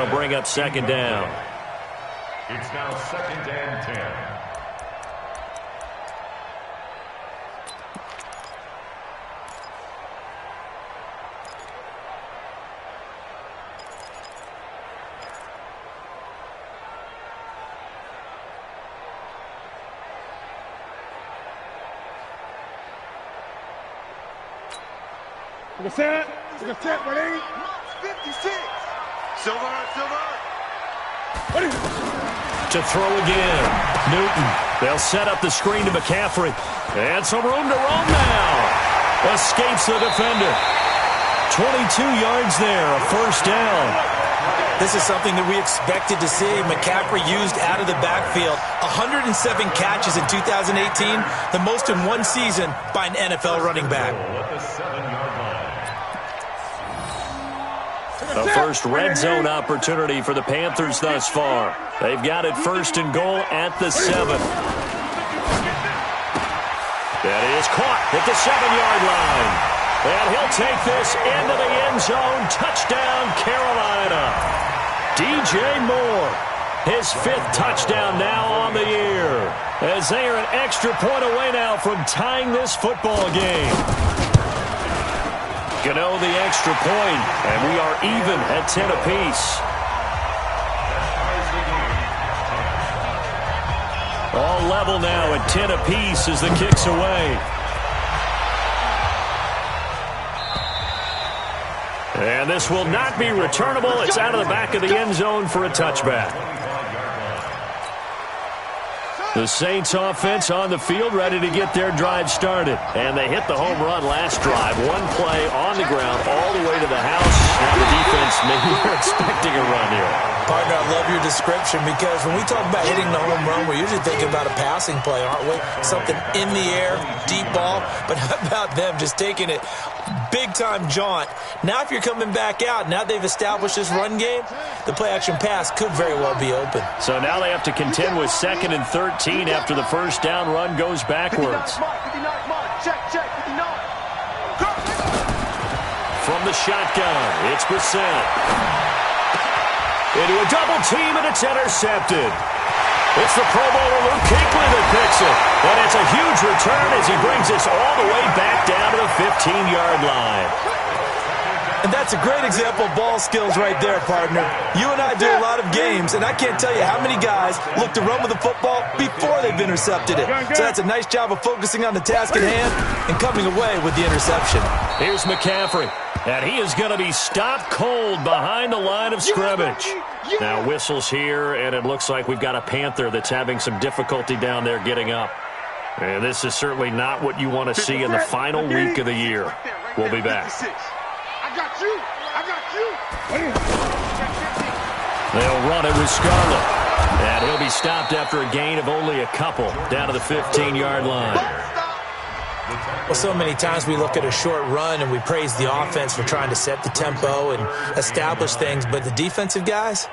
that'll bring up second down. It's now second and 10. Look at that, buddy. 56. Silver. To throw again. Newton. They'll set up the screen to McCaffrey. And some room to roam now. Escapes the defender. 22 yards there, a first down. This is something that we expected to see. McCaffrey used out of the backfield. 107 catches in 2018, the most in one season by an NFL running back. The first red zone opportunity for the Panthers thus far. They've got it first and goal at the 7. That is caught at the 7-yard line. And he'll take this into the end zone. Touchdown, Carolina. DJ Moore, his 5th touchdown now on the year. As they are an extra point away now from tying this football game. Gano the extra point, and we are even at 10 apiece. All level now at 10 apiece as the kick's away. And this will not be returnable. It's out of the back of the end zone for a touchback. The Saints offense on the field, ready to get their drive started. And they hit the home run last drive. One play on the ground all the way to the house. Now the defense, maybe they're expecting a run here. Partner, I love your description because when we talk about hitting the home run, we're usually thinking about a passing play, aren't we? Something in the air, deep ball. But how about them just taking it big-time jaunt? Now if you're coming back out, now they've established this run game, the play-action pass could very well be open. So now they have to contend with 2nd and 13 after the first down run goes backwards. From the shotgun, it's Brissett. Into a double team, and it's intercepted. It's the Pro Bowler Luke Kuechly that picks it. And it's a huge return as he brings us all the way back down to the 15-yard line. And that's a great example of ball skills right there, partner. You and I do a lot of games, and I can't tell you how many guys look to run with the football before they've intercepted it. So that's a nice job of focusing on the task at hand and coming away with the interception. Here's McCaffrey, and he is going to be stopped cold behind the line of scrimmage. Now whistles here, and it looks like we've got a Panther that's having some difficulty down there getting up. And this is certainly not what you want to see in the final week of the year. We'll be back. I got you. They'll run it with Scarlett. And he'll be stopped after a gain of only a couple down to the 15-yard line. Well, so many times we look at a short run and we praise the offense for trying to set the tempo and establish things, but the defensive guys,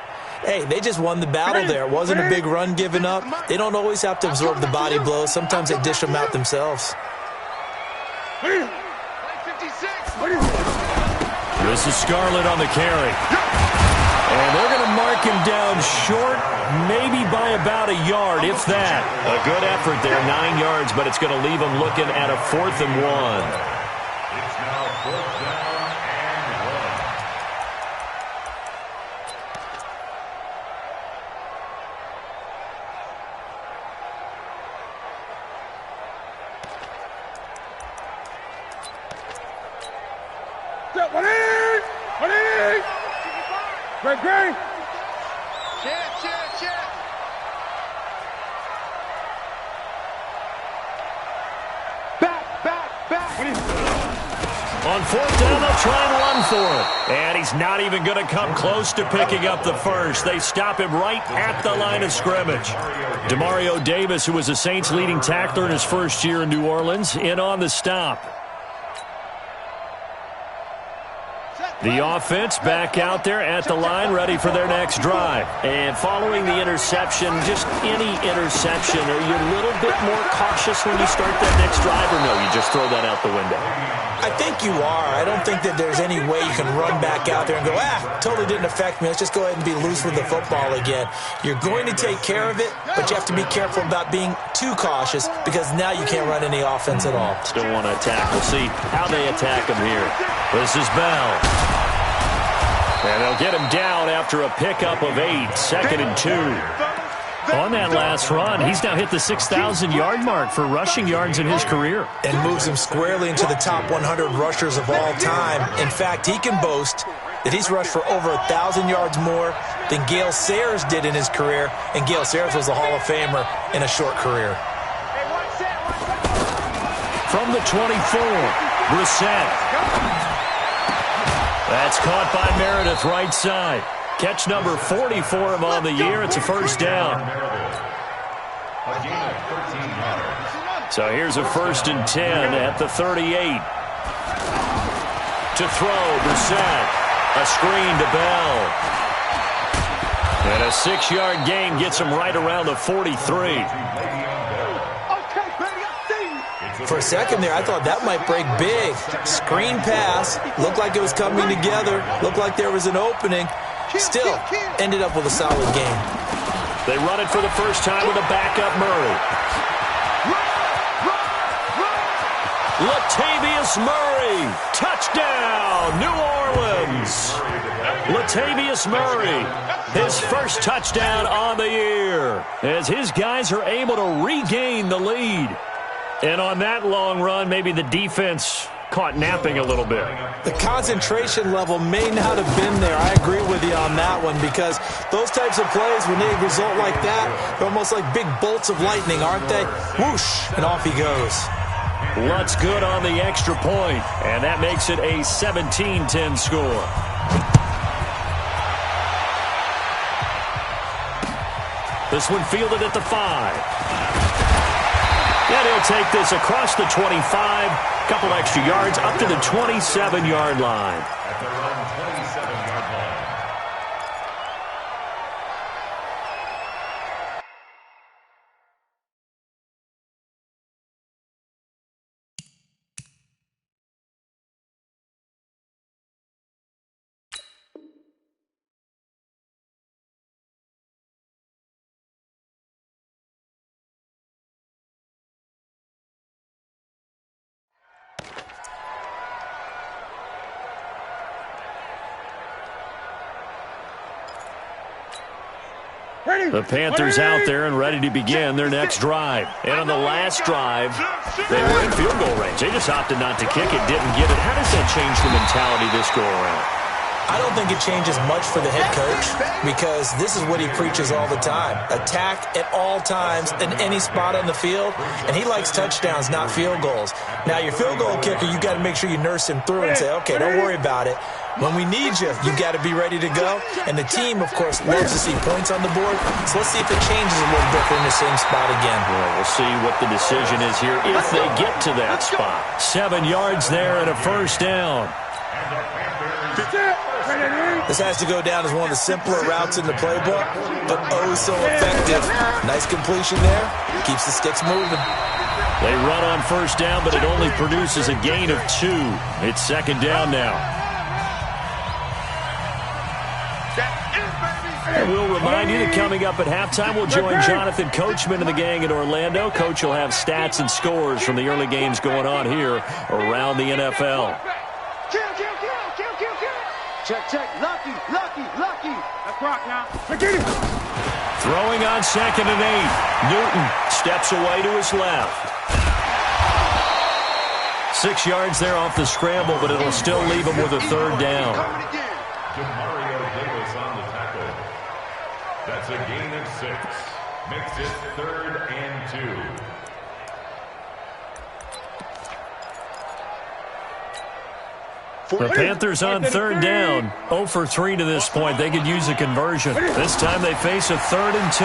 hey, they just won the battle there. It wasn't a big run given up. They don't always have to absorb the body blows. Sometimes they dish them out themselves. This is Scarlett on the carry. And they're going to mark him down short, maybe by about a yard, if that. A good effort there, 9 yards, but it's going to leave him looking at a 4th and 1. It's now 4th down and 1. Great. Check. Back. On 4th down, they'll try and run for it. And he's not even going to come close to picking up the first. They stop him right at the line of scrimmage. Demario Davis, who was the Saints' leading tackler in his first year in New Orleans, in on the stop. The offense back out there at the line, ready for their next drive. And following the interception, just any interception, are you a little bit more cautious when you start that next drive, or no, you just throw that out the window? I think you are. I don't think that there's any way you can run back out there and go, totally didn't affect me. Let's just go ahead and be loose with the football again. You're going to take care of it, but you have to be careful about being too cautious because now you can't run any offense at all. Still want to attack. We'll see how they attack him here. This is Bell. And they'll get him down after a pickup of 8, 2nd and 2. On that last run, he's now hit the 6,000-yard mark for rushing yards in his career. And moves him squarely into the top 100 rushers of all time. In fact, he can boast that he's rushed for over 1,000 yards more than Gale Sayers did in his career. And Gale Sayers was a Hall of Famer in a short career. From the 24, Brissett. That's caught by Meredith right side. Catch number 40 for him on the year. It's a first down. So here's a 1st and 10 at the 38. To throw, Brissett. A screen to Bell. And a 6-yard gain gets him right around the 43. For a second there, I thought that might break big. Screen pass. Looked like it was coming together. Looked like there was an opening. Still, ended up with a solid game. They run it for the first time with a backup Murray. Latavius Murray, touchdown, New Orleans. Latavius Murray, his first touchdown on the year, as his guys are able to regain the lead. And on that long run, maybe the defense caught napping a little bit. The concentration level may not have been there. I agree with you on that one because those types of plays, when they result like that, they're almost like big bolts of lightning, aren't they? Whoosh, and off he goes. Lutz good on the extra point, and that makes it a 17-10 score. This one fielded at the 5. And he'll take this across the 25, couple extra yards, up to the 27-yard line. At the run, 27-yard line. The Panthers out there and ready to begin their next drive. And on the last drive, they were in field goal range. They just opted not to kick it, didn't get it. How does that change the mentality this go around? I don't think it changes much for the head coach because this is what he preaches all the time. Attack at all times in any spot on the field, and he likes touchdowns, not field goals. Now, your field goal kicker, you got to make sure you nurse him through and say, okay, don't worry about it. When we need you, you got to be ready to go. And the team, of course, loves to see points on the board. So let's see if it changes a little bit. They're in the same spot again. Well, we'll see what the decision is here if they get to that spot. 7 yards there and a first down. This has to go down as one of the simpler routes in the playbook, but oh so effective. Nice completion there. Keeps the sticks moving. They run on first down, but it only produces a gain of 2. It's second down now. And we'll remind you that coming up at halftime, we'll join Jonathan Coachman and the gang in Orlando. Coach will have stats and scores from the early games going on here around the NFL. Check. Lucky. That's rock now. Get him. Throwing on 2nd and 8. Newton steps away to his left. 6 yards there off the scramble, but it'll still leave him with a third down. Demario Davis on the tackle. That's a gain of 6. Makes it 3rd and 2. The Panthers on third down. 0 for 3 to this point. They could use a conversion. This time they face a 3rd and 2.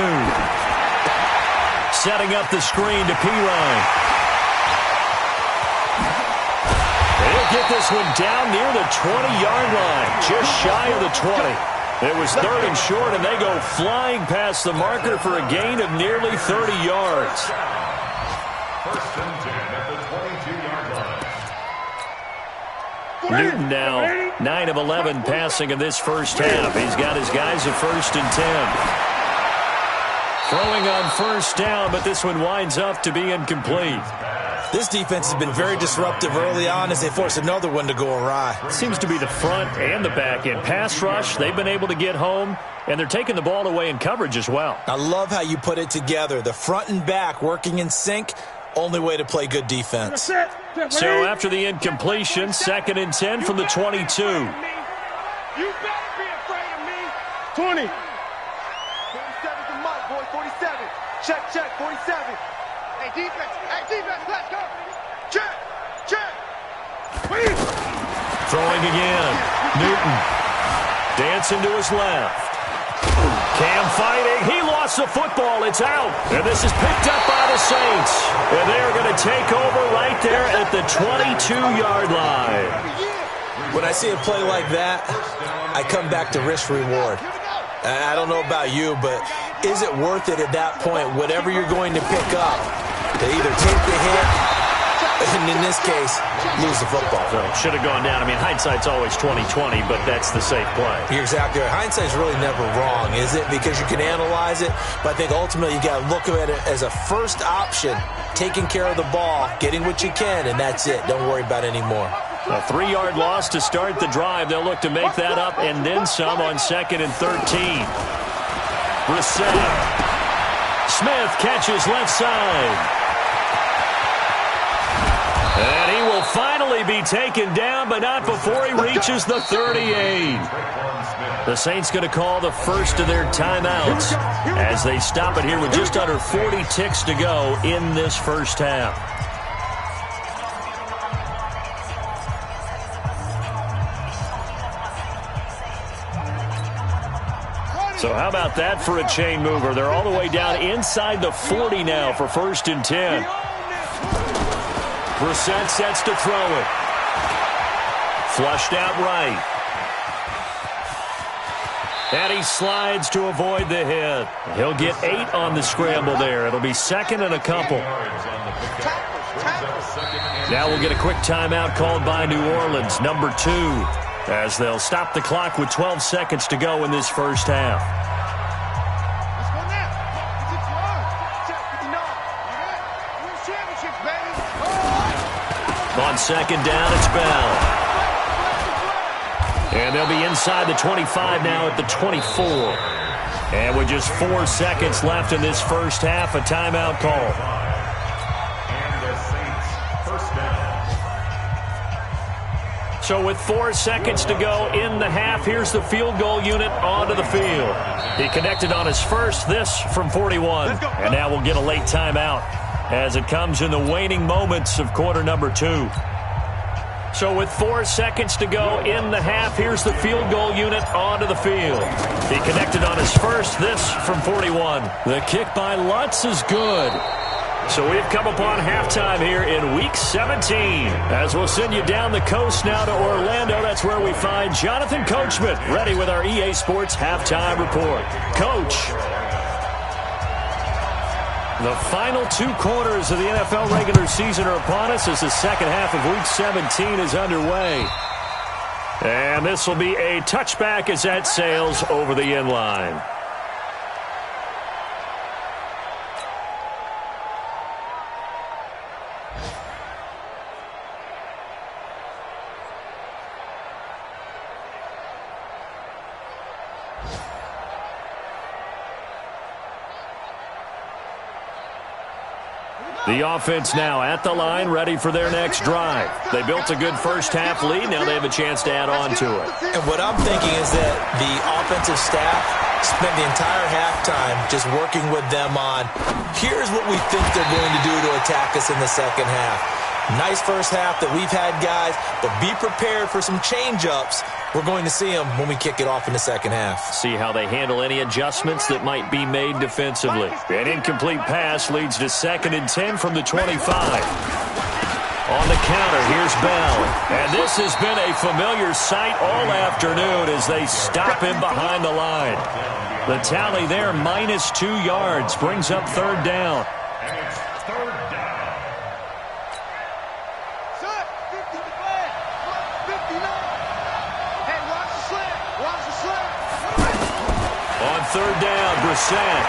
Setting up the screen to Pirine. He'll to get this one down near the 20-yard line, just shy of the 20. It was 3rd and short, and they go flying past the marker for a gain of nearly 30 yards. First and 10 at the 22-yard line. Newton now 9 of 11 passing in this first half. He's got his guys at 1st and 10. Throwing on first down, but this one winds up to be incomplete. This defense has been very disruptive early on as they force another one to go awry. Seems to be the front and the back end. Pass rush, they've been able to get home, and they're taking the ball away in coverage as well. I love how you put it together. The front and back working in sync, only way to play good defense. So after the incompletion, 2nd and 10 from the 22. You better be afraid of me. 20. 47's the mic, boy. 47. Check, 47. Hey, defense, let's go. Check. Throwing again. Newton. Dancing to his left. Cam fighting. He lost the football. It's out. And this is picked up by the Saints. And they're going to take over right there at the 22-yard line. When I see a play like that, I come back to risk-reward. I don't know about you, but is it worth it at that point, whatever you're going to pick up, to either take the hit, and in this case, lose the football? So should have gone down. I mean, hindsight's always 20/20, but that's the safe play. You're exactly right. Hindsight's really never wrong, is it? Because you can analyze it, but I think ultimately you got to look at it as a first option, taking care of the ball, getting what you can, and that's it. Don't worry about any more. A 3-yard loss to start the drive. They'll look to make that up and then some on 2nd and 13. Brissett. Smith catches left side. And he will finally be taken down, but not before he reaches the 38. The Saints going to call the first of their timeouts as they stop it here with just under 40 ticks to go in this first half. So how about that for a chain mover? They're all the way down inside the 40 now for 1st and 10. Brissett sets to throw it. Flushed out right. And he slides to avoid the hit. He'll get 8 on the scramble there. It'll be 2nd and a couple. Now we'll get a quick timeout called by New Orleans, number 2, as they'll stop the clock with 12 seconds to go in this first half. On 2nd down, it's Bell. And they'll be inside the 25 now at the 24. And with just 4 seconds left in this first half, a timeout call. And the Saints first down. So with 4 seconds to go in the half, here's the field goal unit onto the field. He connected on his first, this from 41. And now we'll get a late timeout as it comes in the waning moments of quarter number 2. So with 4 seconds to go in the half, here's the field goal unit onto the field. He connected on his first, this from 41. The kick by Lutz is good. So we've come upon halftime here in Week 17. As we'll send you down the coast now to Orlando, that's where we find Jonathan Coachman ready with our EA Sports Halftime Report. Coach. The final 2 quarters of the NFL regular season are upon us as the second half of Week 17 is underway. And this will be a touchback as that sails over the end line. The offense now at the line, ready for their next drive. They built a good first half lead. Now they have a chance to add on to it. And what I'm thinking is that the offensive staff spent the entire halftime just working with them on, here's what we think they're going to do to attack us in the second half. Nice first half that we've had, guys, but be prepared for some change-ups. We're going to see them when we kick it off in the second half. See how they handle any adjustments that might be made defensively. An incomplete pass leads to 2nd and 10 from the 25. On the counter, here's Bell. And this has been a familiar sight all afternoon as they stop him behind the line. The tally there, -2 yards, brings up third down. And it's third down. Shut. 50 to play. 59. Hey, watch the slant. Watch the slant. On third down, Brissett.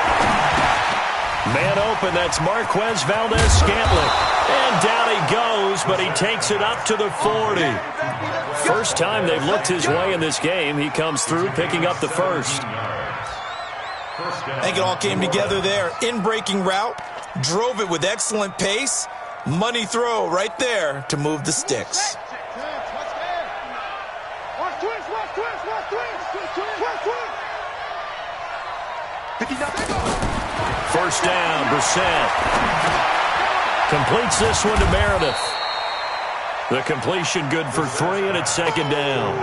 Man open, that's Marquez Valdez-Scantling. And down he goes, but he takes it up to the 40. First time they've looked his way in this game. He comes through, picking up the first. I think it all came together there. In-breaking route, drove it with excellent pace. Money throw right there to move the sticks. Watch twist. Watch twist. Watch twist. Twist. Twist. 59. First down, Brissett. Completes this one to Meredith. The completion good for 3, and it's second down.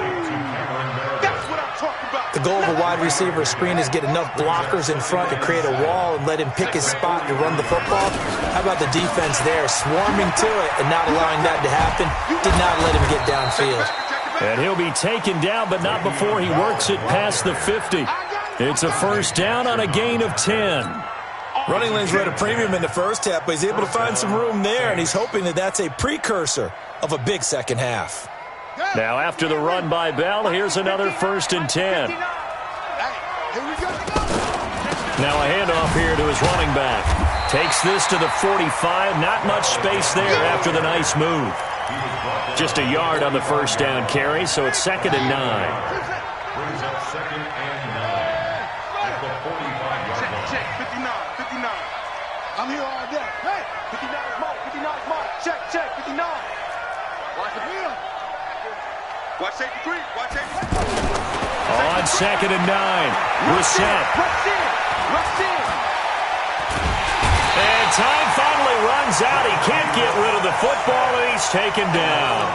That's what I'm talking about. The goal of a wide receiver screen is get enough blockers in front to create a wall and let him pick his spot to run the football. How about the defense there, swarming to it and not allowing that to happen? Did not let him get downfield. And he'll be taken down, but not before he works it past the 50. It's a first down on a gain of 10. Running lanes were at a premium in the first half, but he's able to find some room there, and he's hoping that that's a precursor of a big second half. Now after the run by Bell, here's another 1st and 10. Now a handoff here to his running back. Takes this to the 45. Not much space there after the nice move. Just a yard on the first down carry, so it's 2nd and 9. Brings up 2nd and 9. At the 45-yard line. Check. 59. 59. I'm here all day. Hey. 59 is mine. 59 is mine. Check. 59. Watch the field. Watch safety 3. Watch safety 3. On 2nd and 9. Brissett. Rush in. Rush in. And time finally runs out. He can't get rid of the football, and he's taken down.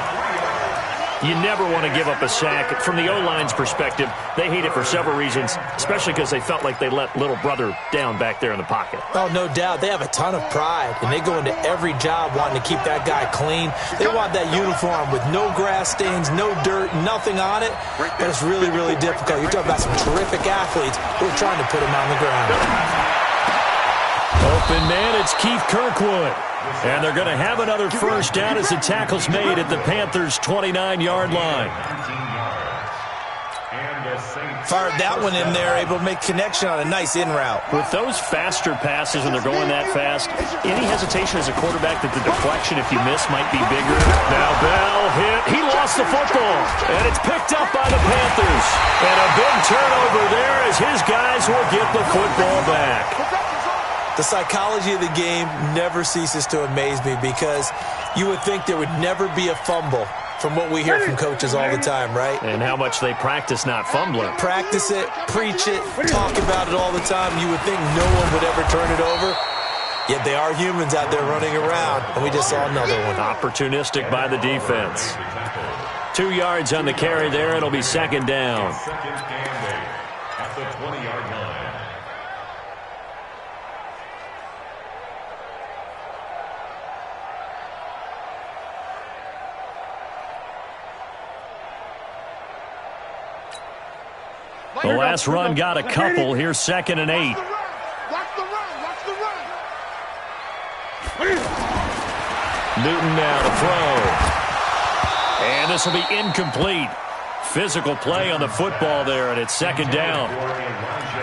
You never want to give up a sack. From the O-line's perspective, they hate it for several reasons, especially because they felt like they let little brother down back there in the pocket. Oh, no doubt. They have a ton of pride, and they go into every job wanting to keep that guy clean. They want that uniform with no grass stains, no dirt, nothing on it. But it's really, really difficult. You're talking about some terrific athletes who are trying to put him on the ground. Open man, it's Keith Kirkwood. And they're going to have another first down as the tackle's made at the Panthers' 29-yard line. Fired that one in there, able to make connection on a nice in route. With those faster passes when they're going that fast, any hesitation as a quarterback that the deflection, if you miss, might be bigger. Now Bell hit. He lost the football, and it's picked up by the Panthers. And a big turnover there as his guys will get the football back. The psychology of the game never ceases to amaze me because you would think there would never be a fumble from what we hear from coaches all the time, right? And how much they practice not fumbling. Practice it, preach it, talk about it all the time. You would think no one would ever turn it over. Yet they are humans out there running around, and we just saw another one. Opportunistic by the defense. 2 yards on the carry there. It'll be 2nd down. 2nd and 8 at the 20-yard line. The last run got a couple. Here's 2nd and 8. Watch the run. Watch the run. Newton now to throw. And this will be incomplete. Physical play on the football there, and it's 2nd down.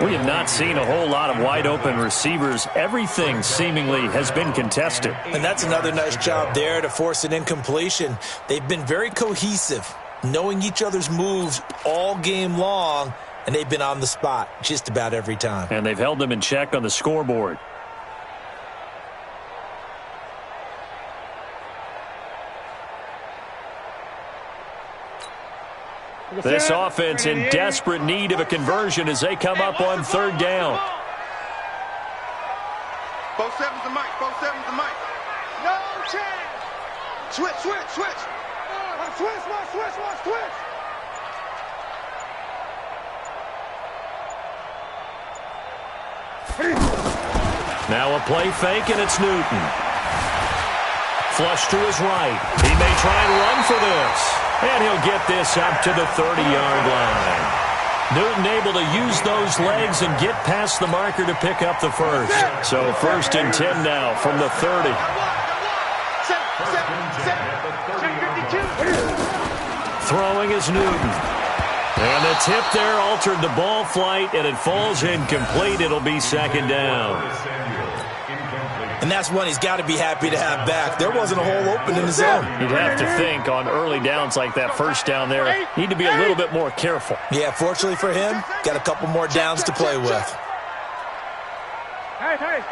We have not seen a whole lot of wide-open receivers. Everything seemingly has been contested. And that's another nice job there to force an incompletion. They've been very cohesive, knowing each other's moves all game long, and they've been on the spot just about every time. And they've held them in check on the scoreboard. This offense in desperate need of a conversion as they come up on 3rd down. Both sevens to Mike. Both sevens to Mike. No chance. Switch. Watch switch. Now a play fake, and it's Newton. flush to his right. He may try and run for this. And he'll get this up to the 30-yard line. Newton able to use those legs and get past the marker to pick up the first. So 1st and 10 now from the 30. Throwing is Newton. And the tip there altered the ball flight, and it falls incomplete. It'll be 2nd down. And that's one he's got to be happy to have back. There wasn't a hole open in the zone. You'd have to think on early downs like that, first down there, need to be a little bit more careful. Yeah, fortunately for him, got a couple more downs to play with. Hey.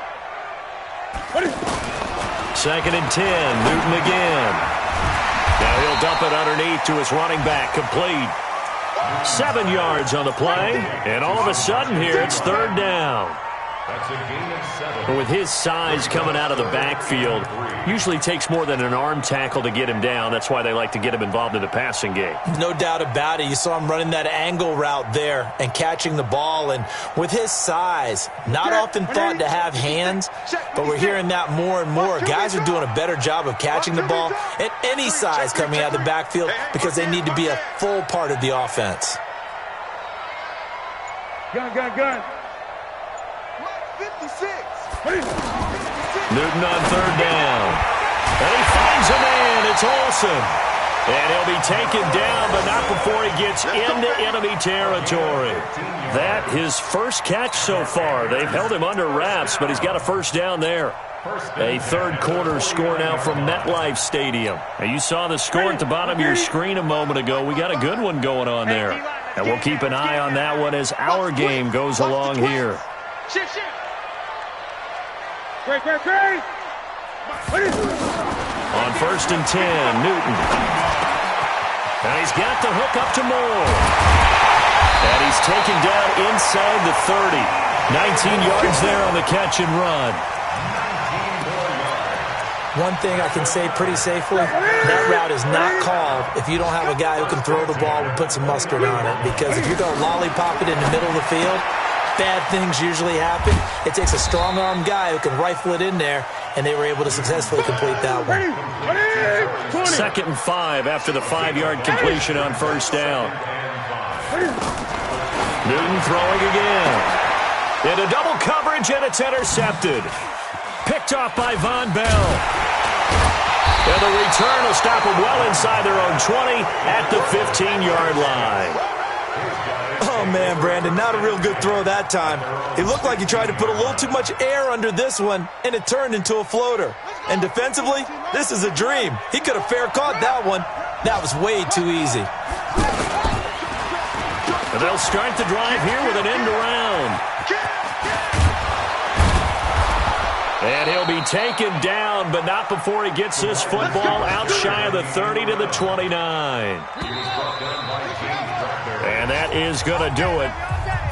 2nd and 10, Newton again. Now he'll dump it underneath to his running back, complete. 7 yards on the play, and all of a sudden here, it's 3rd down. That's a gain of 7. But with his size coming out of the backfield, usually takes more than an arm tackle to get him down. That's why they like to get him involved in the passing game. No doubt about it. You saw him running that angle route there and catching the ball. And with his size, not often thought to have hands, but we're hearing that more and more. Guys are doing a better job of catching the ball at any size coming out of the backfield because they need to be a full part of the offense. Gun. 56. Newton on 3rd down. And he finds a man. It's Olsen. And he'll be taken down, but not before he gets into enemy territory. That his first catch so far. They've held him under wraps, but he's got a 1st down there. A 3rd quarter score now from MetLife Stadium. Now you saw the score at the bottom of your screen a moment ago. We got a good one going on there. And we'll keep an eye on that one as our game goes along here. Shit. Great. On 1st and 10, Newton. And he's got the hook up to Moore. And he's taken down inside the 30. 19 yards there on the catch and run. One thing I can say pretty safely, that route is not called if you don't have a guy who can throw the ball and put some mustard on it. Because if you're going to lollipop it in the middle of the field, bad things usually happen. It takes a strong-arm guy who can rifle it in there, and they were able to successfully complete that one. 2nd and 5 after the 5-yard completion on 1st down. Newton throwing again. Into double coverage, and it's intercepted. Picked off by Von Bell. And the return will stop them well inside their own 20 at the 15-yard line. Oh, man, Brandon, not a real good throw that time. It looked like he tried to put a little too much air under this one, and it turned into a floater. And defensively, this is a dream. He could have fair caught that one. That was way too easy. And they'll start the drive here with an end around. And he'll be taken down, but not before he gets this football out shy of the 30 to the 29. And that is going to do it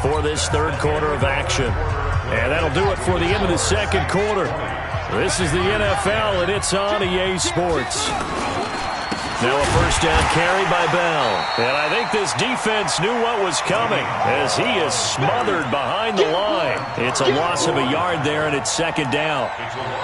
for this 3rd quarter of action. And that'll do it for the end of the 2nd quarter. This is the NFL, and it's on EA Sports. Now a 1st down carry by Bell. And I think this defense knew what was coming as he is smothered behind the line. It's a loss of a yard there, and it's 2nd down.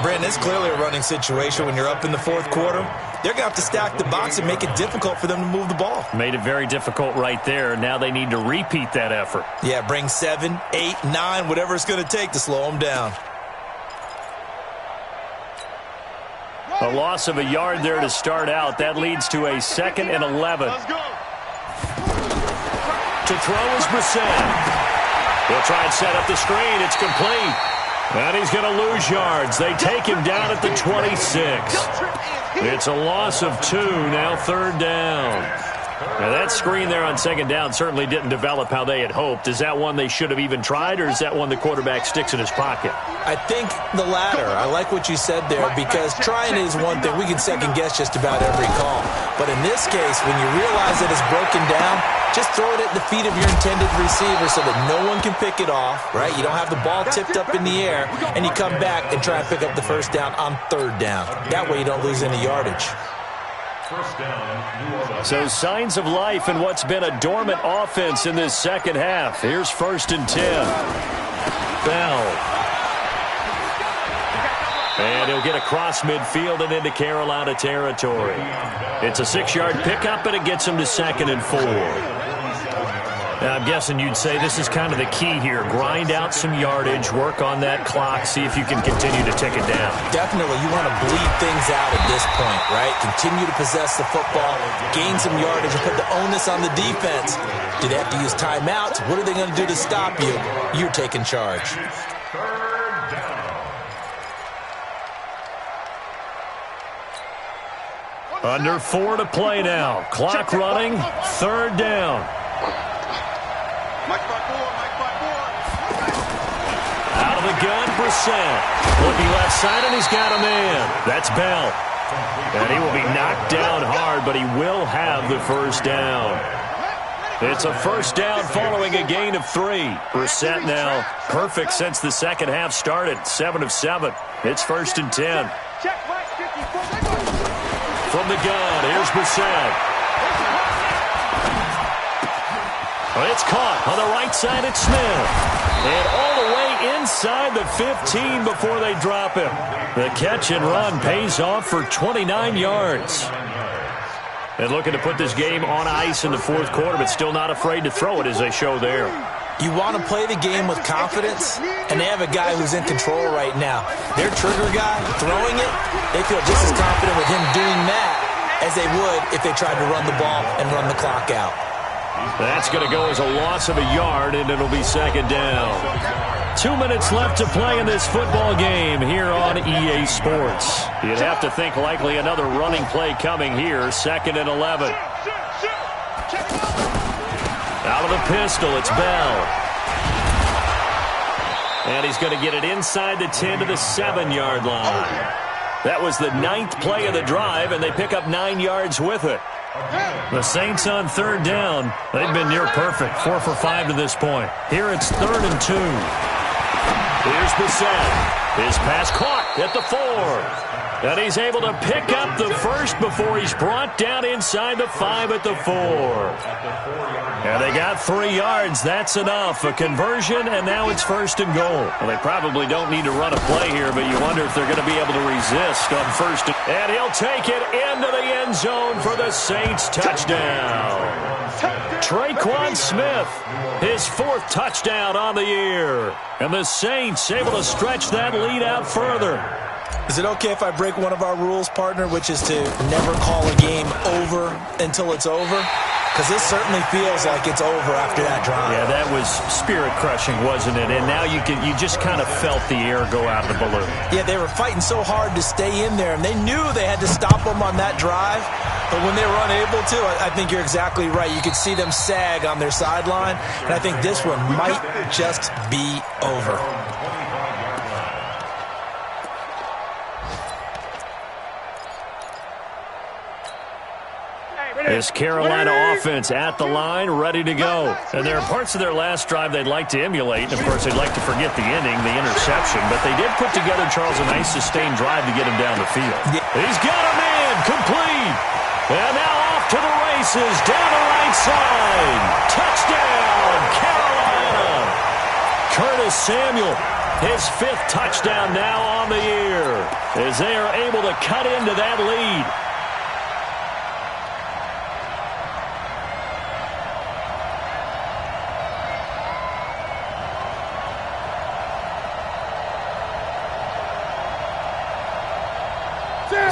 Brandon, it's clearly a running situation when you're up in the 4th quarter. They're going to have to stack the box and make it difficult for them to move the ball. Made it very difficult right there. Now they need to repeat that effort. Yeah, bring 7, 8, 9, whatever it's going to take to slow them down. A loss of a yard there to start out. That leads to a 2nd and 11. Let's go. To throw is Brissett. He'll try and set up the screen. It's complete. And he's going to lose yards. They take him down at the 26. It's a loss of 2, now 3rd down. Now that screen there on 2nd down certainly didn't develop how they had hoped. Is that one they should have even tried, or is that one the quarterback sticks in his pocket? I think the latter. I like what you said there, because trying is one thing. We can second-guess just about every call. But in this case, when you realize that it's broken down, just throw it at the feet of your intended receiver so that no one can pick it off, right? You don't have the ball tipped up in the air, and you come back and try and pick up the 1st down on 3rd down. That way you don't lose any yardage. So signs of life in what's been a dormant offense in this 2nd half. Here's 1st and 10. Bell. And he'll get across midfield and into Carolina territory. It's a 6-yard pickup, and it gets him to 2nd and 4. Now, I'm guessing you'd say this is kind of the key here. Grind out some yardage, work on that clock, see if you can continue to tick it down. Definitely. You want to bleed things out at this point, right? Continue to possess the football, gain some yardage, and put the onus on the defense. Do they have to use timeouts? What are they going to do to stop you? You're taking charge. Under 4 to play now. Clock running. 3rd down. Out of the gun, Brissett. Looking left side, and he's got a man. That's Bell. And he will be knocked down hard, but he will have the 1st down. It's a 1st down following a gain of 3. Brissett now perfect since the second half started. 7 of 7. It's 1st and 10. From the gun, here's Brissett. It's caught on the right side at Smith. And all the way inside the 15 before they drop him. The catch and run pays off for 29 yards. And looking to put this game on ice in the 4th quarter, but still not afraid to throw it as they show there. You want to play the game with confidence, and they have a guy who's in control right now. Their trigger guy, throwing it, they feel just as confident with him doing that as they would if they tried to run the ball and run the clock out. That's going to go as a loss of a yard, and it'll be 2nd down. 2 minutes left to play in this football game here on EA Sports. You'd have to think likely another running play coming here, 2nd and 11. Out of the pistol, it's Bell. And he's going to get it inside the 10 to the 7-yard line. That was the 9th play of the drive, and they pick up 9 yards with it. The Saints on 3rd down. They've been near perfect, 4 for 5 to this point. Here it's 3rd and 2. Here's Brissett. His pass caught at the 4. And he's able to pick up the 1st before he's brought down inside the 5 at the 4. And they got 3 yards. That's enough. A conversion, and now it's 1st and goal. Well, they probably don't need to run a play here, but you wonder if they're going to be able to resist on 1st. And he'll take it into the end zone for the Saints touchdown. Traquan Smith, his 4th touchdown on the year. And the Saints able to stretch that lead out further. Is it okay if I break one of our rules, partner, which is to never call a game over until it's over? Because this certainly feels like it's over after that drive. Yeah, that was spirit-crushing, wasn't it? And now you just kind of felt the air go out of the balloon. Yeah, they were fighting so hard to stay in there, and they knew they had to stop them on that drive. But when they were unable to, I think you're exactly right. You could see them sag on their sideline, and I think this one might just be over. This Carolina offense at the line, ready to go. And there are parts of their last drive they'd like to emulate. And, of course, they'd like to forget the ending, the interception. But they did put together, Charles, a nice sustained drive to get him down the field. Yeah. He's got a man, complete. And now off to the races, down the right side. Touchdown, Carolina. Curtis Samuel, his 5th touchdown now on the year, as they are able to cut into that lead.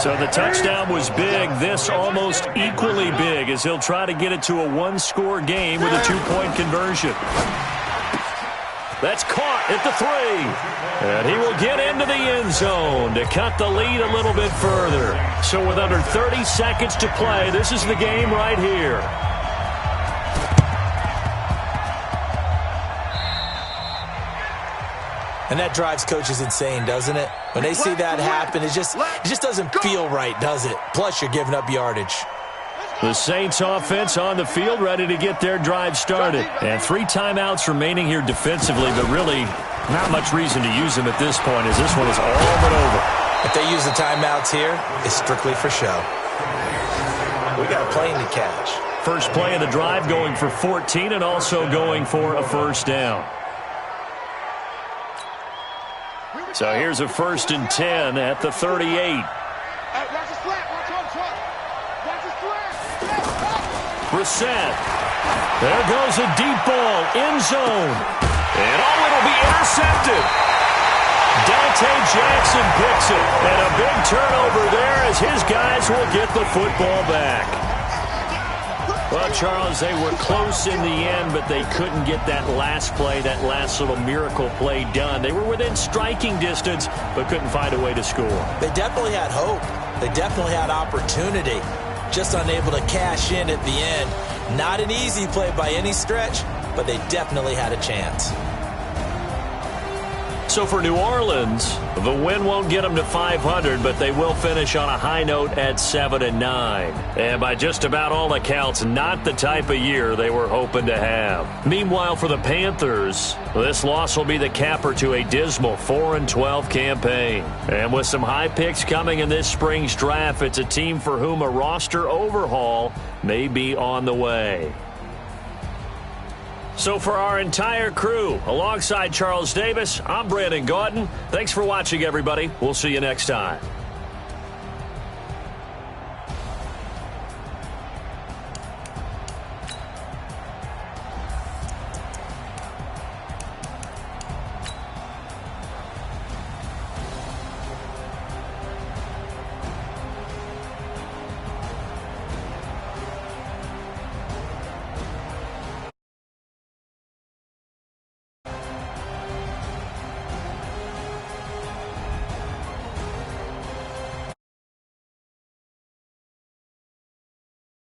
So the touchdown was big. This almost equally big as he'll try to get it to a 1-score game with a 2-point conversion. That's caught at the 3. And he will get into the end zone to cut the lead a little bit further. So with under 30 seconds to play, this is the game right here. And that drives coaches insane, doesn't it? When they see that happen, it just doesn't feel right, does it? Plus, you're giving up yardage. The Saints offense on the field, ready to get their drive started. And 3 timeouts remaining here defensively, but really not much reason to use them at this point, as this one is all but over. If they use the timeouts here, it's strictly for show. We got a plane to catch. First play of the drive going for 14 and also going for a 1st down. So here's a 1st and 10 at the 38. Brissett. There goes a deep ball, end zone. And it'll be intercepted. Dante Jackson picks it. And a big turnover there as his guys will get the football back. Well, Charles, they were close in the end, but they couldn't get that last play, that last little miracle play done. They were within striking distance, but couldn't find a way to score. They definitely had hope. They definitely had opportunity. Just unable to cash in at the end. Not an easy play by any stretch, but they definitely had a chance. So for New Orleans, the win won't get them to 500, but they will finish on a high note at 7-9. And by just about all accounts, not the type of year they were hoping to have. Meanwhile, for the Panthers, this loss will be the capper to a dismal 4-12 campaign. And with some high picks coming in this spring's draft, it's a team for whom a roster overhaul may be on the way. So for our entire crew, alongside Charles Davis, I'm Brandon Gaudin. Thanks for watching, everybody. We'll see you next time.